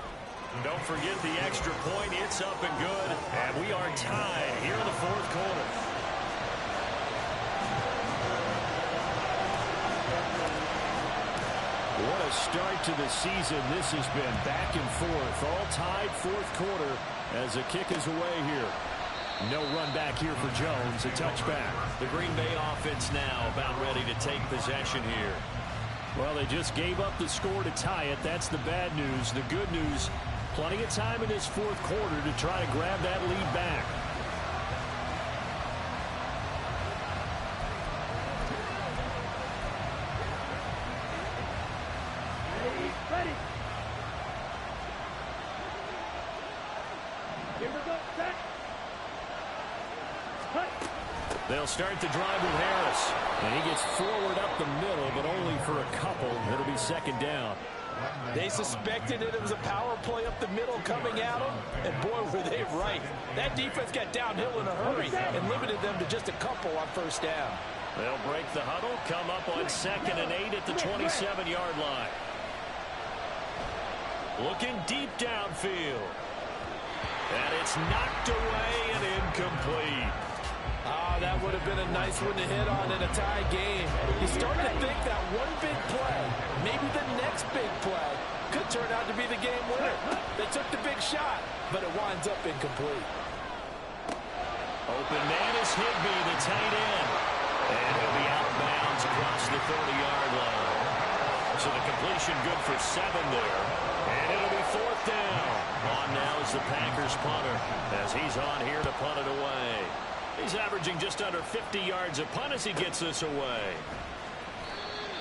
Don't forget the extra point. It's up and good, and we are tied here in the fourth quarter. What a start to the season this has been. Back and forth, all tied fourth quarter as the kick is away here. No run back here for Jones, a touchback. The Green Bay offense now about ready to take possession here. Well, they just gave up the score to tie it. That's the bad news. The good news, plenty of time in this fourth quarter to try to grab that lead back. They'll start the drive with Harris. And he gets forward up the middle, but only for a couple. It'll be second down. They suspected it was a power play up the middle coming at them, and boy, were they right. That defense got downhill in a hurry and limited them to just a couple on first down. They'll break the huddle, come up on 2nd and 8 at the 27-yard line. Looking deep downfield. And it's knocked away and incomplete. That would have been a nice one to hit on in a tie game. You start to think that one big play, maybe the next big play, could turn out to be the game winner. They took the big shot, but it winds up incomplete. Open man is Higbee, the tight end. And he'll be out of bounds across the 30-yard line. So the completion good for 7 there. And it'll be 4th down. On now is the Packers punter as he's on here to punt it away. He's averaging just under 50 yards a punt as he gets this away.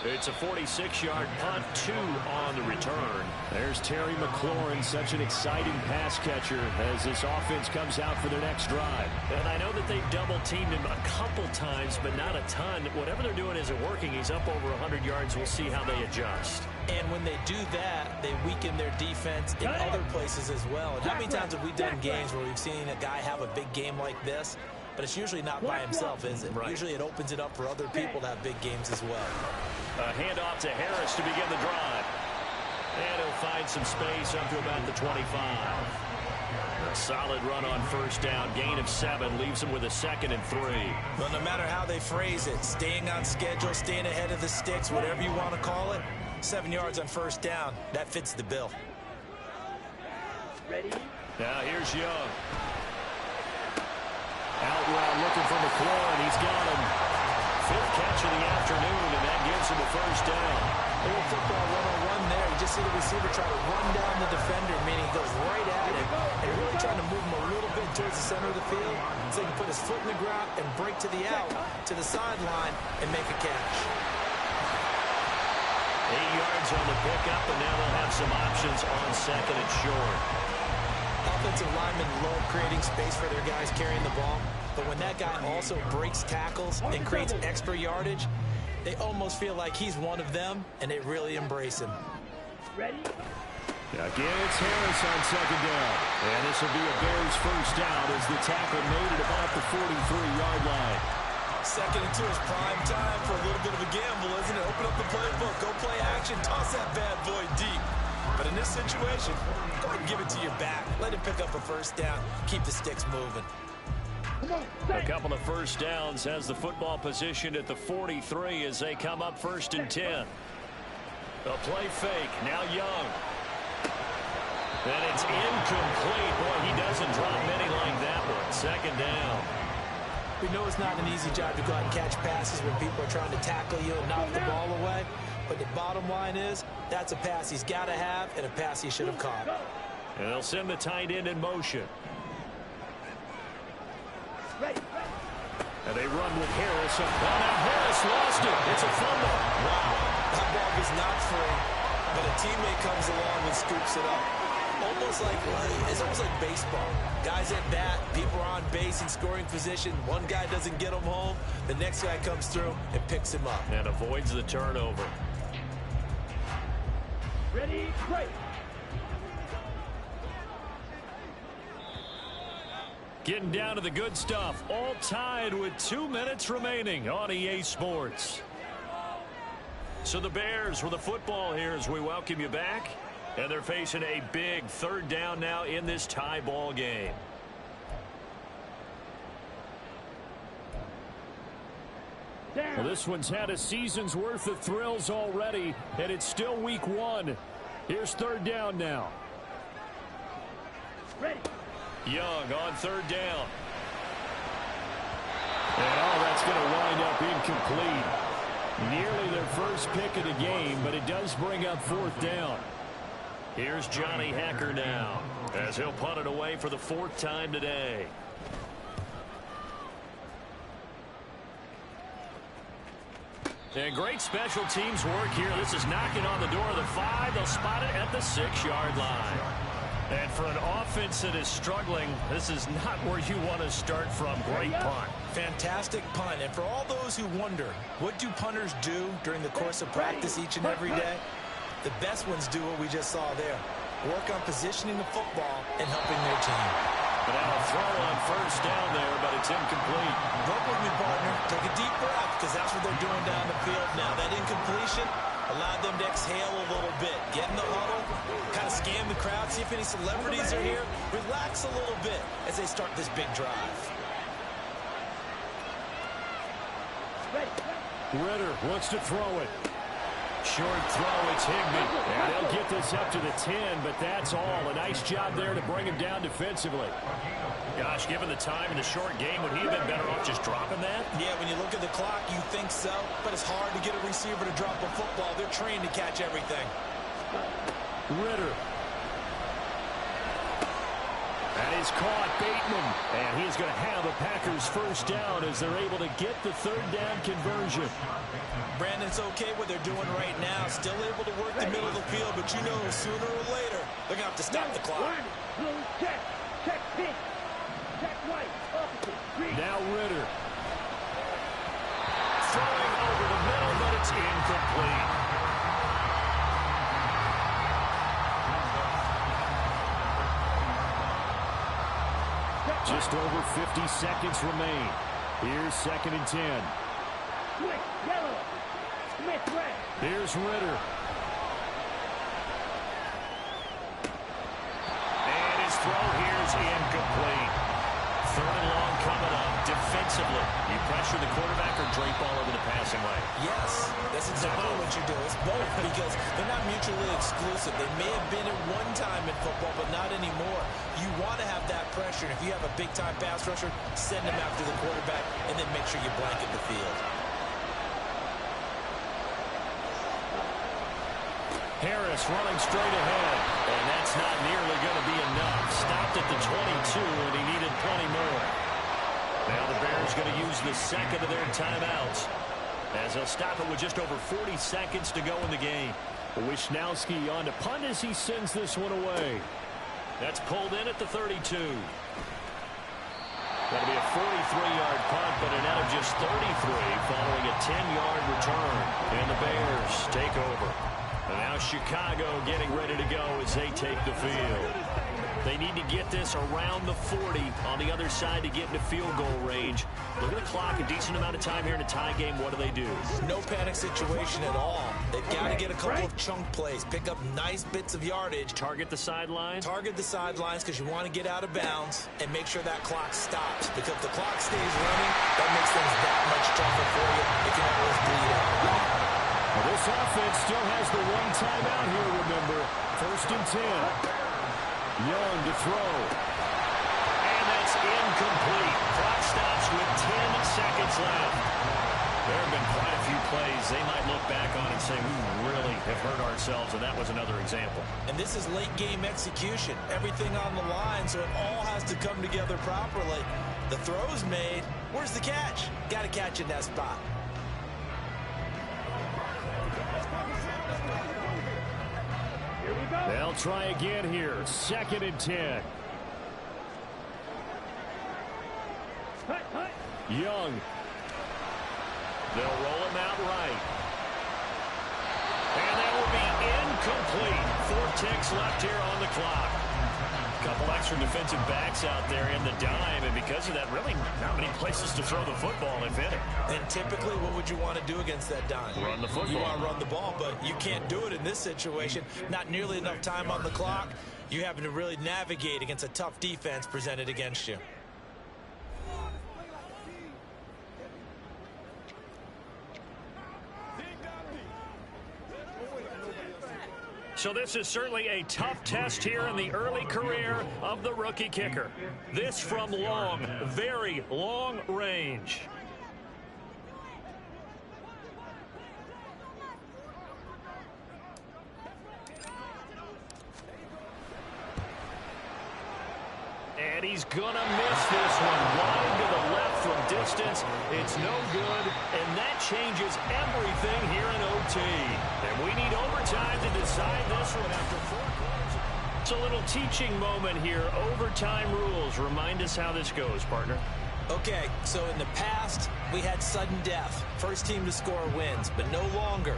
It's a 46-yard punt, 2 on the return. There's Terry McLaurin, such an exciting pass catcher as this offense comes out for their next drive. And I know that they've double-teamed him a couple times, but not a ton. Whatever they're doing isn't working. He's up over 100 yards. We'll see how they adjust. And when they do that, they weaken their defense in other places as well. And how many times have we done games where we've seen a guy have a big game like this? But it's usually not by himself, is it? Right. Usually it opens it up for other people to have big games as well. A handoff to Harris to begin the drive. And he'll find some space up to about the 25. A solid run on first down. Gain of 7 leaves him with a 2nd and 3. Well, no matter how they phrase it, staying on schedule, staying ahead of the sticks, whatever you want to call it, 7 yards on first down, that fits the bill. Ready? Now here's Young. Out route looking for McLaurin. He's got him. 5th catch of the afternoon, and that gives him a first down. A little football one-on-one there. You just see the receiver try to run down the defender, meaning he goes right at him, and really trying to move him a little bit towards the center of the field so he can put his foot in the ground and break to the out, to the sideline, and make a catch. 8 yards on the pickup, and now they'll have some options on 2nd and short. Offensive linemen love creating space for their guys carrying the ball, but when that guy also breaks tackles and creates extra yardage, they almost feel like he's one of them, and they really embrace him. Ready? Again, it's Harris on 2nd down. And this will be a Bears first down as the tackle made it about the 43-yard line. 2nd and 2 is prime time for a little bit of a gamble, isn't it? Open up the playbook, go play action, toss that bad boy deep. But in this situation, go ahead and give it to your back. Let him pick up a first down. Keep the sticks moving. A couple of first downs has the football positioned at the 43 as they come up 1st and 10. A play fake. Now Young. And it's incomplete. Boy, he doesn't drop many like that one. 2nd down. We know it's not an easy job to go out and catch passes when people are trying to tackle you and knock the ball away. But the bottom line is, that's a pass he's got to have and a pass he should have caught. And they'll send the tight end in motion. And they run with Harris. Oh, now Harris lost it. It's a fumble. Wow, that ball was not free, but a teammate comes along and scoops it up. It's almost like baseball. Guys at bat, people are on base in scoring position. One guy doesn't get him home. The next guy comes through and picks him up. And avoids the turnover. Ready, break. Getting down to the good stuff. All tied with 2 minutes remaining on EA Sports. So the Bears with the football here as we welcome you back. And they're facing a big 3rd down now in this tie ball game. Well, this one's had a season's worth of thrills already, and it's still week 1. Here's 3rd down now. Ready. Young on 3rd down. And that's going to wind up incomplete. Nearly their first pick of the game, but it does bring up 4th down. Here's Johnny Hacker now as he'll punt it away for the 4th time today. And great special teams work here. This is knocking on the door of the 5. They'll spot it at the 6-yard line. And for an offense that is struggling, this is not where you want to start from. Great punt. Fantastic punt. And for all those who wonder, what do punters do during the course of practice each and every day? The best ones do what we just saw there. Work on positioning the football and helping their team. But now a throw on first down there, but it's incomplete. Work with me, partner. Take a deep breath, because that's what they're doing down the field now. That incompletion allowed them to exhale a little bit. Get in the huddle, kind of scan the crowd, see if any celebrities are here. Relax a little bit as they start this big drive. Ridder wants to throw it. Short throw, it's Higbee. And they'll get this up to the 10, but that's all. A nice job there to bring him down defensively. Gosh, given the time in the short game, would he have been better off just dropping that? Yeah, when you look at the clock, you think so. But it's hard to get a receiver to drop a football. They're trained to catch everything. Ridder. That is caught, Bateman. And he's going to have a Packers first down as they're able to get the third down conversion. Brandon, it's okay what they're doing right now. Still able to work the middle of the field, but you know sooner or later they're going to have to stop the clock. Check. Check pink. Check white. Opposite. Green. Now Ridder. Throwing over the middle, but it's incomplete. Just over 50 seconds remain. Here's 2nd and 10. Switch. Yellow. Smith red. Here's Ridder. And his throw here's incomplete. 3rd and long coming up. Defensively, you pressure the quarterback or drape all over the passing lane? Yes, that's exactly what you do. It's both, because they're not mutually exclusive. They may have been at one time in football, but not anymore. You want to have that pressure. And if you have a big-time pass rusher, send him after the quarterback, and then make sure you blanket the field. Harris running straight ahead, and that's not nearly going to be enough. Stopped at the 22, and he needed plenty more. Now the Bears going to use the second of their timeouts as they'll stop it with just over 40 seconds to go in the game. Wisnowski on to punt as he sends this one away. That's pulled in at the 32. That'll be a 43-yard punt, but a net of just 33 following a 10-yard return. And the Bears take over. And now Chicago getting ready to go as they take the field. They need to get this around the 40 on the other side to get into field goal range. Look at the clock, a decent amount of time here in a tie game. What do? No panic situation at all. They've got to get a couple of chunk plays, pick up nice bits of yardage. Target the sidelines? Target the sidelines because you want to get out of bounds and make sure that clock stops. Because if the clock stays running, that makes things that much tougher for you. It can always bleed out. Well, this offense still has the one timeout here, remember. 1st and 10. Young to throw. And that's incomplete. Clock stops with 10 seconds left. There have been quite a few plays they might look back on and say, we really have hurt ourselves, and that was another example. And this is late game execution. Everything on the line, so it all has to come together properly. The throw's made. Where's the catch? Got to catch in that spot. They'll try again here. 2nd and 10. Young. They'll roll him out right. And that will be incomplete. 4 ticks left here on the clock. A couple extra defensive backs out there in the dime, and because of that, really not many places to throw the football, if any. And typically, what would you want to do against that dime? Run the football. You want to run the ball, but you can't do it in this situation. Not nearly enough time on the clock. You having to really navigate against a tough defense presented against you. So this is certainly a tough test here in the early career of the rookie kicker. This from long, very long range. And he's going to miss this one. Wide to the left from distance. It's no good, and that changes everything here in OT. And we need overtime to decide this one after 4 quarters. a little teaching moment here. Overtime rules. Remind us how this goes, partner. Okay, so in the past, we had sudden death. First team to score wins, but no longer.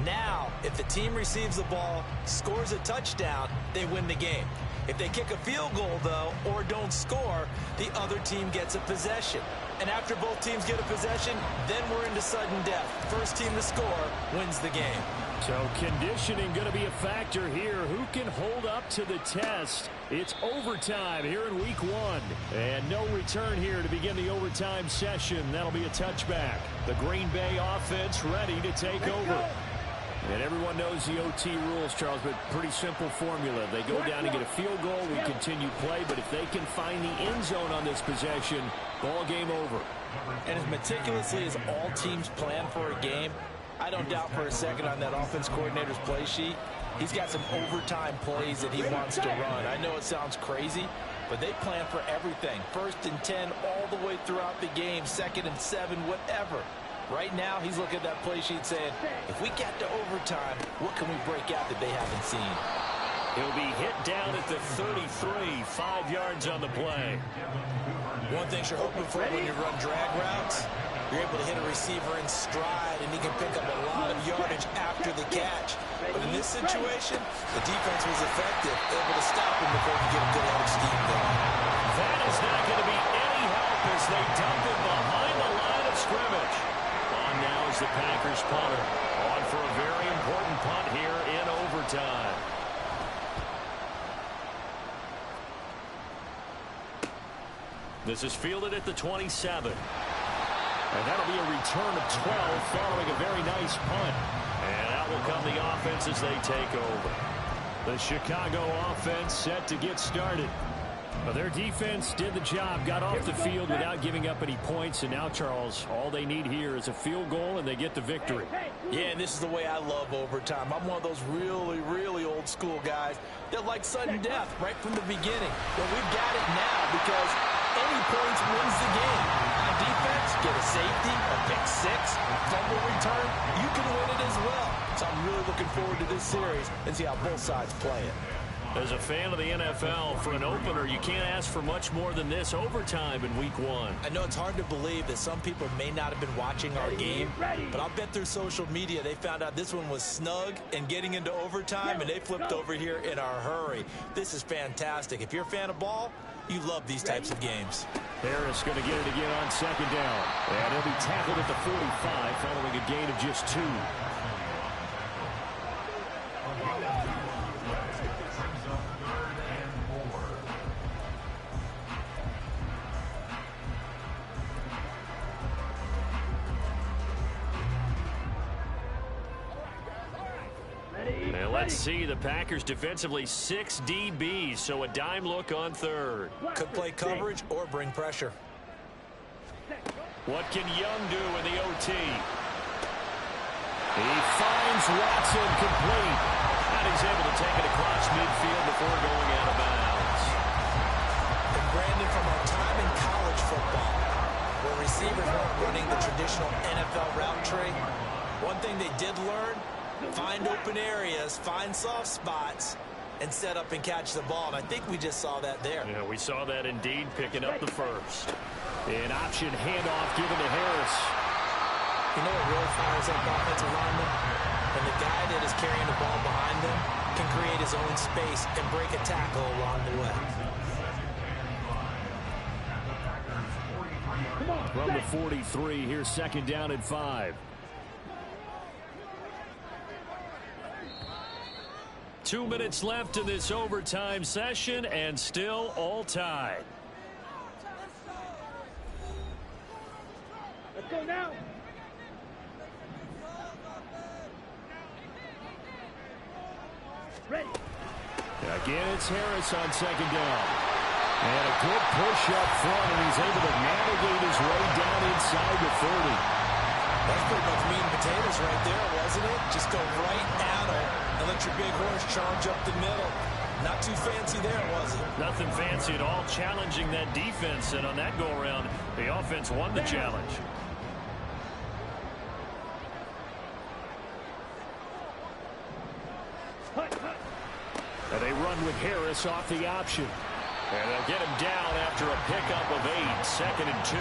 Now, if the team receives the ball, scores a touchdown, they win the game. If they kick a field goal, though, or don't score, the other team gets a possession. And after both teams get a possession, then we're into sudden death. First team to score wins the game. So conditioning going to be a factor here. Who can hold up to the test? It's overtime here in week 1. And no return here to begin the overtime session. That'll be a touchback. The Green Bay offense ready to take over. And everyone knows the OT rules, Charles, but pretty simple formula. They go down and get a field goal, we continue play, but if they can find the end zone on this possession, ball game over. And as meticulously as all teams plan for a game, I don't doubt for a second on that offense coordinator's play sheet, he's got some overtime plays that he wants to run. I know it sounds crazy, but they plan for everything. 1st and 10 all the way throughout the game, 2nd and 7, whatever. Right now, he's looking at that play sheet saying, if we get to overtime, what can we break out that they haven't seen? He'll be hit down at the 33, 5 yards on the play. One thing you're hoping for when you run drag routes, you're able to hit a receiver in stride, and he can pick up a lot of yardage after the catch. But in this situation, the defense was effective, able to stop him before he could get a good head of steam going. That is not going to be any help as they dump it behind the line of scrimmage. On now is the Packers punter. On for a very important punt here in overtime. This is fielded at the 27. And that'll be a return of 12 following a very nice punt. And out will come the offense as they take over. The Chicago offense set to get started. Well, their defense did the job, got off the field without giving up any points. And now, Charles, all they need here is a field goal, and they get the victory. Yeah, and this is the way I love overtime. I'm one of those really, really old school guys that like sudden death right from the beginning. But we've got it now because any points wins the game. On defense, get a safety, a pick six, fumble return, you can win it as well. So I'm really looking forward to this series and see how both sides play it. As a fan of the NFL, for an opener, you can't ask for much more than this overtime in week 1. I know it's hard to believe that some people may not have been watching our game, but I'll bet through social media they found out this one was snug and getting into overtime, and they flipped over here in a hurry. This is fantastic. If you're a fan of ball, you love these types of games. Harris going to get it again on 2nd down. And he'll be tackled at the 45 following a gain of just 2. And let's see, the Packers defensively 6 DBs, so a dime look on 3rd. Could play coverage or bring pressure. What can Young do in the OT? He finds Watson complete. And he's able to take it across midfield before going out of bounds. And Brandon, from our time in college football, where receivers weren't running the traditional NFL route tree, one thing they did learn, find open areas, find soft spots, and set up and catch the ball. And I think we just saw that there. Yeah, we saw that indeed, picking up the first. An option handoff given to Harris. You know what really fires up offensive linemen? When the guy that is carrying the ball behind them can create his own space and break a tackle along the way. From the 43, here's 2nd down and 5. 2 minutes left in this overtime session, and still all tied. Let's go now. Ready. Again, it's Harris on 2nd down. And a good push up front, and he's able to navigate his way down inside the 30. That's pretty much meat and potatoes right there, wasn't it? Just go right at him and let your big horse charge up the middle. Not too fancy there, was it? Nothing fancy at all, challenging that defense, and on that go-around, the offense won the challenge. And they run with Harris off the option. And they'll get him down after a pickup of 8, 2nd and 2.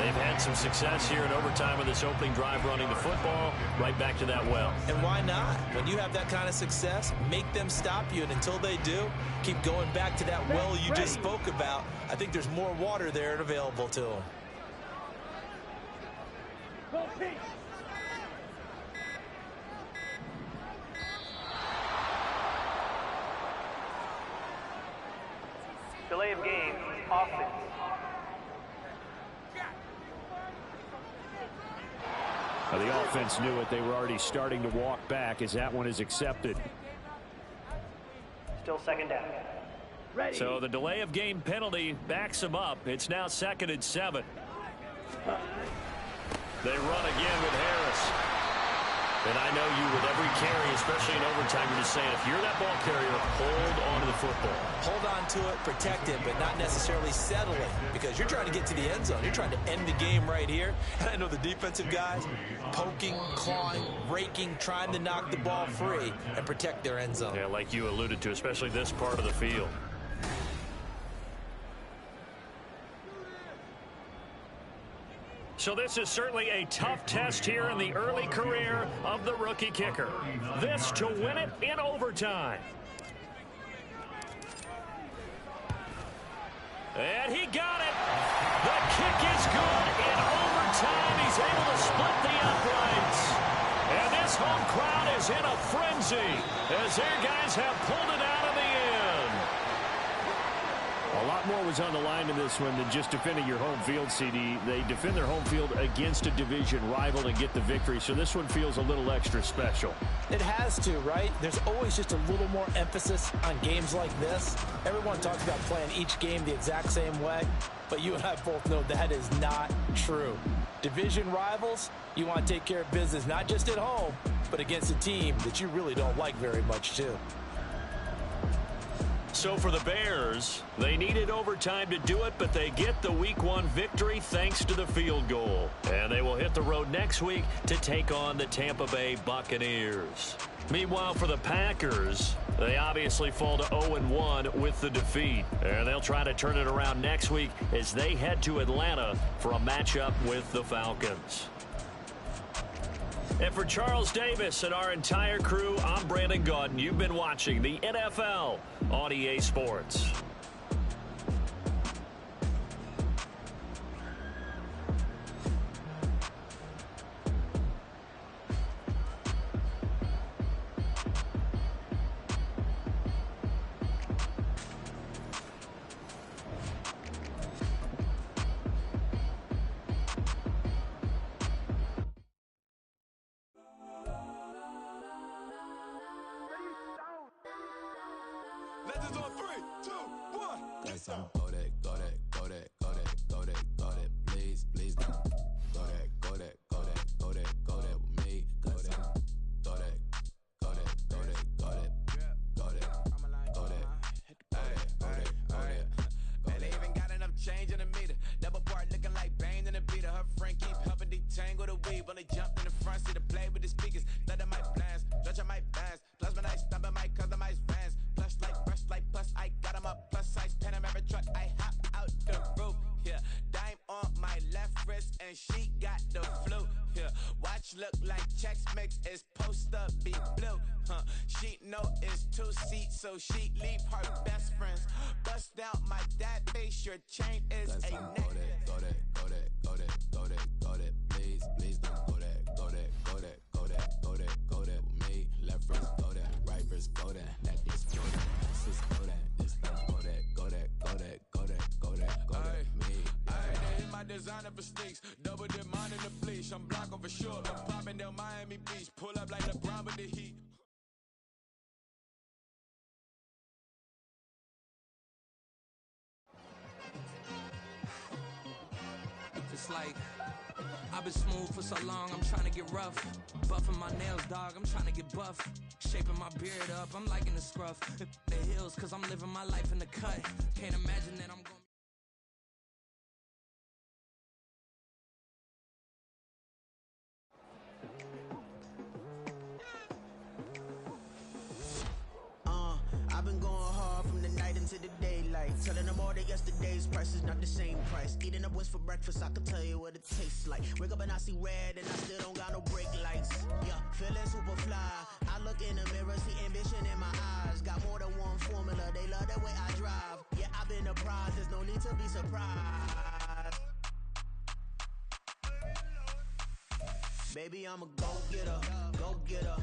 They've had some success here in overtime with this opening drive running the football right back to that well. And why not? When you have that kind of success, make them stop you. And until they do, keep going back to that well you just spoke about. I think there's more water there and available to them. Delay of game, offense. The offense knew it. They were already starting to walk back as that one is accepted. Still 2nd down. Ready. So the delay of game penalty backs them up. It's now 2nd and 7. They run again with Harris. And I know you, with every carry, especially in overtime, you're just saying, if you're that ball carrier, hold on to the football. Hold on to it, protect it, but not necessarily settle it, because you're trying to get to the end zone. You're trying to end the game right here. And I know the defensive guys poking, clawing, raking, trying to knock the ball free and protect their end zone. Yeah, like you alluded to, especially this part of the field. So this is certainly a tough test here in the early career of the rookie kicker. This to win it in overtime. And he got it. The kick is good in overtime. He's able to split the uprights. And this home crowd is in a frenzy as their guys have pulled it out of the end. A lot more was on the line in this one than just defending your home field, CD. They defend their home field against a division rival and get the victory, so this one feels a little extra special. It has to, right? There's always just a little more emphasis on games like this. Everyone talks about playing each game the exact same way, but you and I both know that is not true. Division rivals, you want to take care of business not just at home, but against a team that you really don't like very much, too. So for the Bears, they needed overtime to do it, but they get the Week 1 victory thanks to the field goal. And they will hit the road next week to take on the Tampa Bay Buccaneers. Meanwhile, for the Packers, they obviously fall to 0-1 with the defeat. And they'll try to turn it around next week as they head to Atlanta for a matchup with the Falcons. And for Charles Davis and our entire crew, I'm Brandon Gaudin. You've been watching the NFL on EA Sports. Legends on 3, 2, 1. Yes, sir. Go that, please, don't. Go that with me. Go that. Man, they even got enough change in the meter. Double part looking like Bane in the beater. Her friend keep helping detangle the weave. When they jumped in the front seat to play with the speakers. Let my plans, touch on my fans. Plus when I stumble, I might customize fans. Plus I got them up. Plus size Panamera truck, I hop out the roof. Yeah, dime on my left wrist and she got the flu. Yeah, watch look like Chex Mix is post up be blue. She know it's 2 seats, so she leave her best friends. Bust down my dad face, your chain is a neck. Go that, please don't. Go that with me. Left wrist, go that, right wrist, go that. That this go that, this go that, this go that, me. They hit my designer for sneaks, double the mine in the fleece. I'm blocking for sure, I'm popping down Miami Beach. Pull up like LeBron with the heat. It's like I've been smooth for so long, I'm trying to get rough. Buffing my nails, dog, I'm trying to get buff. Shaping my beard up, I'm liking the scruff. The hills, cause I'm living my life in the cut. Can't imagine that I'm gonna... I've been into the daylight. Telling them all that yesterday's price is not the same price. Eating up wings for breakfast, I can tell you what it tastes like. Wake up and I see red and I still don't got no brake lights. Yeah, feeling super fly. I look in the mirror, see ambition in my eyes. Got more than one formula, they love the way I drive. Yeah, I've been a prize, there's no need to be surprised. Baby, I'm a go-getter, go-getter.